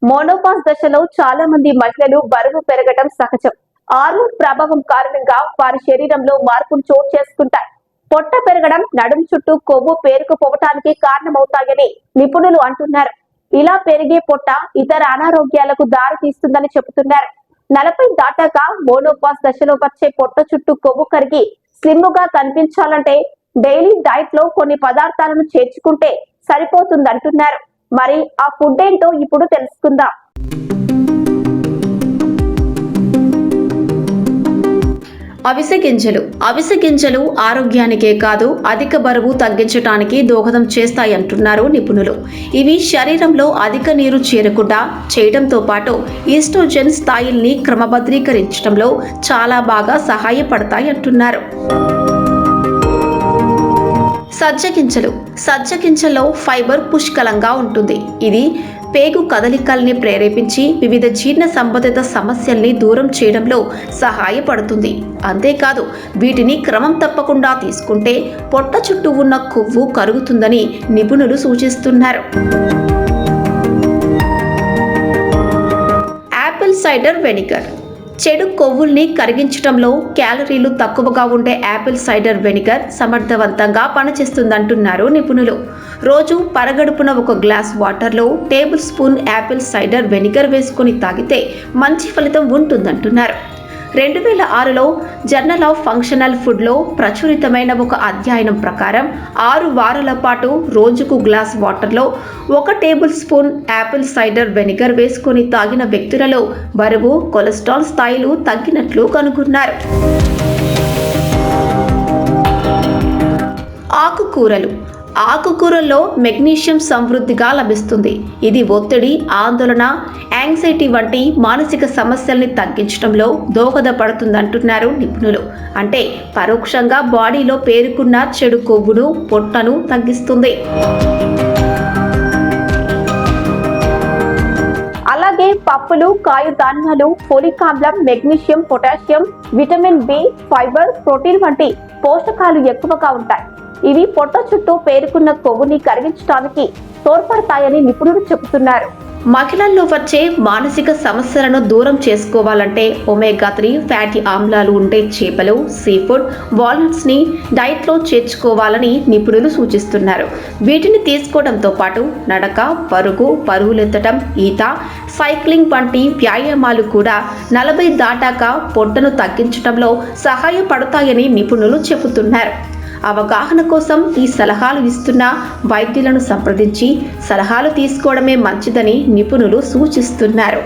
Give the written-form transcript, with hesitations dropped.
Menopause దశలో చాలా మంది మహిళలు బరువు పెరగడం సహజం. హార్మోన్ ప్రభావం కారణంగా వారి శరీరంలో మార్పులు చోటు చేసుకుంటాయి. పొట్ట పెరగడం, నడుం చుట్టూ కొవ్వు పేరుకుపోవటానికి కారణమవుతాయని నిపుణులు అంటున్నారు. ఇలా పెరిగే పొట్ట ఇతర అనారోగ్యాలకు దారి తీస్తుందని చెబుతున్నారు. 40 దాటాక మోనోపాస్ దశలో వచ్చే పొట్ట చుట్టూ కొవ్వు కరిగి స్లిమ్గా కనిపించాలంటే డైలీ డైట్ లో కొన్ని పదార్థాలను చేర్చుకుంటే సరిపోతుందంటున్నారు. మరి ఆ ఫుడ్ ఏంటో ఇప్పుడు తెలుసుకుందాం. అవిసె గింజలు ఆరోగ్యానికే కాదు, అధిక బరువు తగ్గించడానికి దోహదం చేస్తాయంటున్నారు నిపుణులు. ఇవి శరీరంలో అధిక నీరు చేరకుండా చేయడంతో పాటు ఈస్ట్రోజెన్ స్థాయిల్ని క్రమబద్ధీకరించడంలో చాలా బాగా సహాయపడతాయంటున్నారు. సజ్జ గింజల్లో ఫైబర్ పుష్కలంగా ఉంటుంది. ఇది పేగు కదలికల్ని ప్రేరేపించి వివిధ జీర్ణ సంబంధిత సమస్యల్ని దూరం చేయడంలో సహాయపడుతుంది. అంతేకాదు, వీటిని క్రమం తప్పకుండా తీసుకుంటే పొట్ట చుట్టూ ఉన్న కొవ్వు కరుగుతుందని నిపుణులు సూచిస్తున్నారు. యాపిల్ సైడర్ వెనిగర్ చెడు కొవ్వుల్ని కరిగించడంలో క్యాలరీలు తక్కువగా ఉండే యాపిల్ సైడర్ వెనిగర్ సమర్థవంతంగా పనిచేస్తుందంటున్నారు నిపుణులు. రోజు పరగడుపున ఒక గ్లాస్ వాటర్లో table spoon Apple cider vinegar వేసుకుని తాగితే మంచి ఫలితం ఉంటుందంటున్నారు. 2006లో జర్నల్ ఆఫ్ ఫంక్షనల్ ఫుడ్లో ప్రచురితమైన ఒక అధ్యయనం ప్రకారం 6 వారాల పాటు రోజుకు గ్లాస్ వాటర్లో 1 table spoon Apple cider vinegar వేసుకొని తాగిన వ్యక్తులలో బరువు, కొలెస్ట్రాల్ స్థాయిలు తగ్గినట్లు కనుగొన్నారు. ఆకుకూరల్లో మెగ్నీషియం సమృద్ధిగా లభిస్తుంది. ఇది ఒత్తిడి, ఆందోళన, యాంగ్జైటీ వంటి మానసిక సమస్యల్ని తగ్గించడంలో దోహదపడుతుందంటున్నారు నిపుణులు. అంటే పరోక్షంగా బాడీలో పేరుకున్న చెడు కొవ్వును, పొట్టను తగ్గిస్తుంది. అలాగే పప్పులు, కాయధాన్యాలు ఫోలిక్ ఆమ్లం, magnesium, potassium, vitamin B, fiber, protein వంటి పోషకాలు ఎక్కువగా ఉంటాయి. ఇవి పొట్ట చుట్టూ పేరుకున్న కొవ్వుని కరిగించడానికి తోడ్పడతాయని నిపుణులు చెబుతున్నారు. మహిళల్లో వచ్చే మానసిక సమస్యలను దూరం చేసుకోవాలంటే ఒమేగా 3 ఫ్యాటీ ఆమ్లాలు ఉండే చేపలు, సీఫుడ్, వాల్నట్స్ ని డైట్లో చేర్చుకోవాలని నిపుణులు సూచిస్తున్నారు. వీటిని తీసుకోవడంతో పాటు నడక, పరుగులెత్తడం, ఈత, సైక్లింగ్ వంటి వ్యాయామాలు కూడా 40 దాటాక పొట్టను తగ్గించడంలో సహాయపడతాయని నిపుణులు చెబుతున్నారు. అవగాహన కోసం ఈ సలహాలు ఇస్తున్న వైద్యులను సంప్రదించి సలహాలు తీసుకోవడమే మంచిదని నిపుణులు సూచిస్తున్నారు.